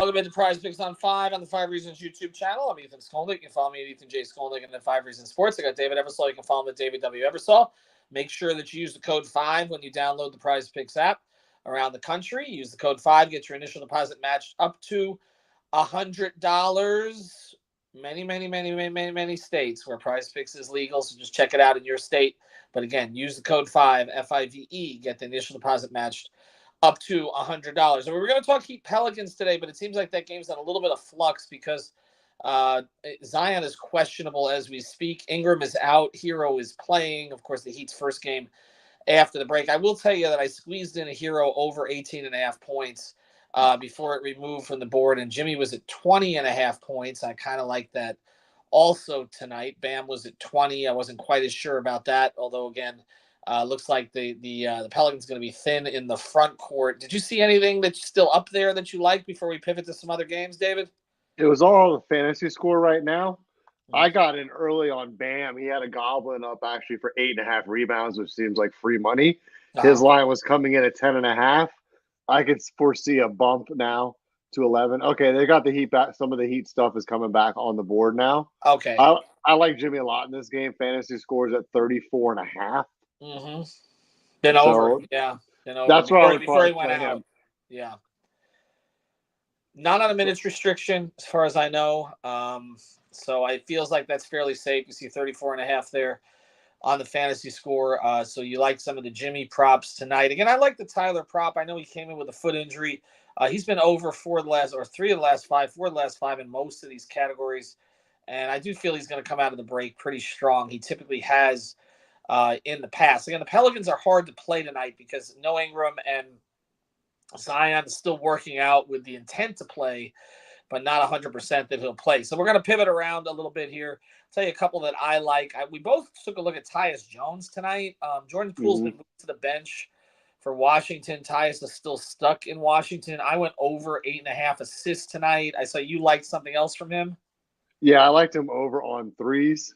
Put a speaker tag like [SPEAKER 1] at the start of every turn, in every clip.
[SPEAKER 1] Welcome into Prize Picks on 5 on the 5 Reasons YouTube channel. I'm Ethan Skolnick. You can follow me at Ethan J. Skolnick and then 5 Reasons Sports. I got David Eversole. You can follow him at David W. Eversole. Make sure that you use the code 5 when you download the Prize Picks app around the country. Use the code 5. Get your initial deposit matched up to $100. Many states where Prize Picks is legal, so just check it out in your state. But again, use the code 5, F-I-V-E, get the initial deposit matched up to $100. And we were going to talk Heat Pelicans today, but it seems like that game's in a little bit of flux because Zion is questionable as we speak. Ingram is out. Hero is playing. Of course, the Heat's first game after the break. I will tell you that I squeezed in a Hero over 18.5 points before it removed from the board, and Jimmy was at 20.5 points. I kind of like that also tonight. Bam was at 20. I wasn't quite as sure about that, although, again, looks like the Pelicans going to be thin in the front court. Did you see anything that's still up there that you like before we pivot to some other games, David?
[SPEAKER 2] It was all the fantasy score right now. I got in early on Bam. He had a goblin up actually for 8.5 rebounds, which seems like free money. His line was coming in at 10.5. I could foresee a bump now to 11. Okay, they got the Heat back. Some of the Heat stuff is coming back on the board now.
[SPEAKER 1] Okay.
[SPEAKER 2] I like Jimmy a lot in this game. Fantasy scores at 34.5.
[SPEAKER 1] Mm-hmm. Been over. Yeah. Been over.
[SPEAKER 2] That's why
[SPEAKER 1] before he went out. Him. Yeah. Not on a minutes restriction, as far as I know. So it feels like that's fairly safe. You see 34.5 there on the fantasy score. So you like some of the Jimmy props tonight. Again, I like the Tyler prop. I know he came in with a foot injury. He's been over 3 of the last 5 in most of these categories. And I do feel he's going to come out of the break pretty strong. He typically has in the past. Again, the Pelicans are hard to play tonight because no Ingram and Zion is still working out with the intent to play, but not 100% that he'll play. So we're going to pivot around a little bit here. I'll tell you a couple that I like. We both took a look at Tyus Jones tonight. Jordan Poole's been moved to the bench for Washington. Tyus is still stuck in Washington. I went over 8.5 assists tonight. I saw you liked something else from him.
[SPEAKER 2] Yeah, I liked him over on threes.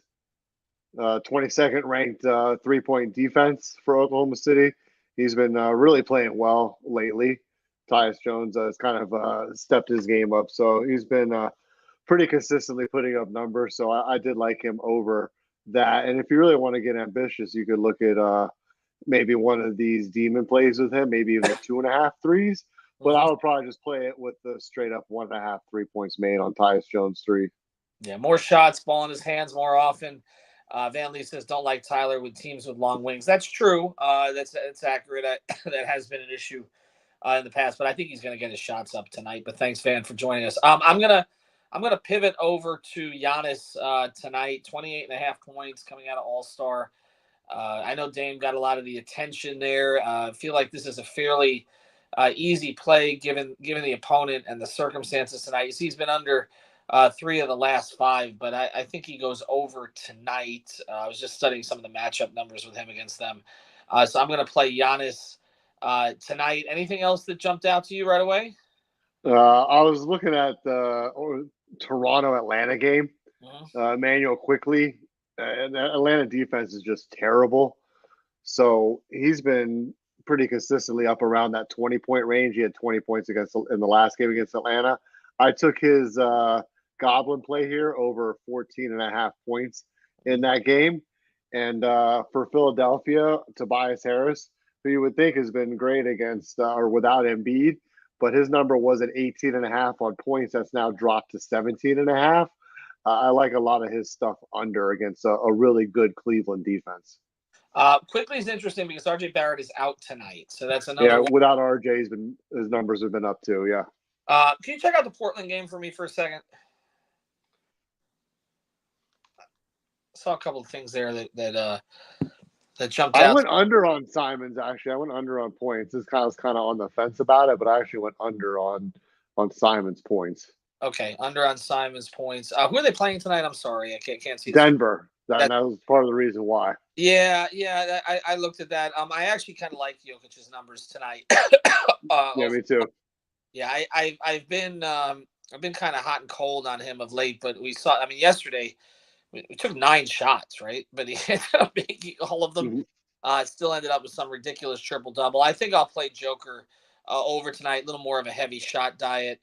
[SPEAKER 2] 22nd ranked 3-point defense for Oklahoma City. He's been really playing well lately. Tyus Jones has kind of stepped his game up. So he's been pretty consistently putting up numbers. So I did like him over that. And if you really want to get ambitious, you could look at maybe one of these demon plays with him, maybe even 2.5 threes. But I would probably just play it with the straight up 1.5 3 points made on Tyus Jones 3.
[SPEAKER 1] Yeah, more shots, ball in his hands more often. Van Lee says, don't like Tyler with teams with long wings. That's true. That's accurate. That has been an issue in the past, but I think he's going to get his shots up tonight. But thanks, Van, for joining us. I'm gonna pivot over to Giannis tonight. 28.5 points coming out of All-Star. I know Dame got a lot of the attention there. I feel like this is a fairly easy play given the opponent and the circumstances tonight. You see, he's been under 3 of the last 5, but I think he goes over tonight. I was just studying some of the matchup numbers with him against them. So I'm going to play Giannis tonight. Anything else that jumped out to you right away?
[SPEAKER 2] I was looking at the Toronto-Atlanta game. Emmanuel quickly. And the Atlanta defense is just terrible. So he's been pretty consistently up around that 20-point range. He had 20 points in the last game against Atlanta. I took his Goblin play here over 14.5 points in that game. And for Philadelphia, Tobias Harris, who you would think has been great against or without Embiid, but his number was at 18.5 on points. That's now dropped to 17.5. I like a lot of his stuff under against a really good Cleveland defense.
[SPEAKER 1] Quickly is interesting because RJ Barrett is out tonight. So that's another.
[SPEAKER 2] Yeah, without RJ, his numbers have been up too. Yeah.
[SPEAKER 1] Can you check out the Portland game for me for a second? Saw a couple of things there that jumped out.
[SPEAKER 2] I went under on Simons, actually. I went under on points. This guy was kind of on the fence about it, but I actually went under on Simons' points.
[SPEAKER 1] Okay, under on Simons' points. Who are they playing tonight? I'm sorry, I can't see.
[SPEAKER 2] Denver. That was part of the reason why.
[SPEAKER 1] Yeah. I looked at that. I actually kind of like Jokic's numbers tonight.
[SPEAKER 2] Yeah, me too.
[SPEAKER 1] Yeah, I've been kind of hot and cold on him of late, but we saw. I mean, yesterday we took 9 shots, right? But he ended up making all of them. Still ended up with some ridiculous triple double. I think I'll play Joker over tonight. A little more of a heavy shot diet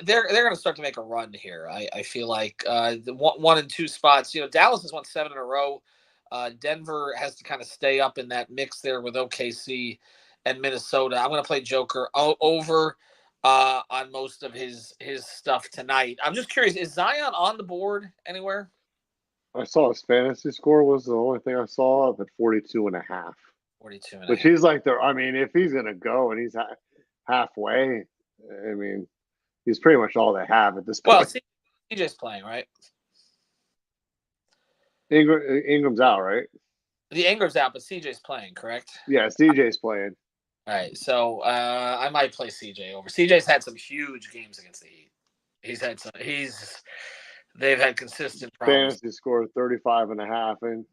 [SPEAKER 1] they're going to start to make a run here. I feel like the 1 and 2 spots. Dallas has won 7 in a row. Denver has to kind of stay up in that mix there with OKC and Minnesota. I'm going to play Joker over on most of his stuff tonight. I'm just curious, is Zion on the board anywhere?
[SPEAKER 2] I saw his fantasy score was the only thing I saw up at 42.5.
[SPEAKER 1] 42 and a
[SPEAKER 2] Which
[SPEAKER 1] half.
[SPEAKER 2] he's like I mean, if he's gonna go and he's halfway, I mean, he's pretty much all they have at this point.
[SPEAKER 1] Well, CJ's playing, right?
[SPEAKER 2] Ingram's out, right?
[SPEAKER 1] The Ingram's out, but CJ's playing, correct?
[SPEAKER 2] Yeah, CJ's playing.
[SPEAKER 1] All right, so I might play CJ over. CJ's had some huge games against the Heat. They've had consistent problems.
[SPEAKER 2] Fantasy score 35.5, and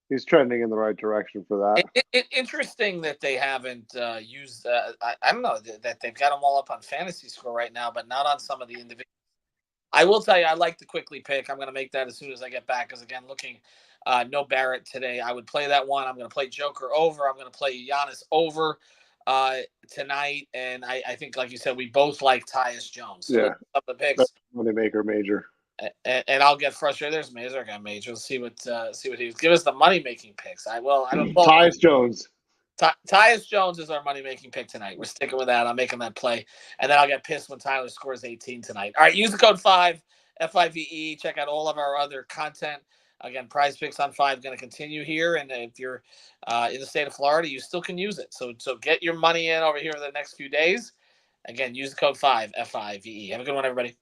[SPEAKER 2] he's trending in the right direction for
[SPEAKER 1] that. Interesting that they haven't used. I don't know that they've got them all up on fantasy score right now, but not on some of the individuals. I will tell you, I like the quickly pick. I'm going to make that as soon as I get back. Because again, looking no Barrett today, I would play that one. I'm going to play Joker over. I'm going to play Giannis over tonight, and I think, like you said, we both like Tyus Jones. So
[SPEAKER 2] yeah,
[SPEAKER 1] up the picks.
[SPEAKER 2] That's moneymaker major.
[SPEAKER 1] And I'll get frustrated. There's Mazer guy major. Let's see what he was. Give us the money making picks. I don't.
[SPEAKER 2] Tyus Jones.
[SPEAKER 1] Tyus Jones is our money making pick tonight. We're sticking with that. I'm making that play, and then I'll get pissed when Tyler scores 18 tonight. All right, use the code 5 FIVE. Check out all of our other content. Again, PrizePicks on 5 going to continue here, and if you're in the state of Florida, you still can use it. So get your money in over here in the next few days. Again, use the code 5 FIVE. Have a good one, everybody.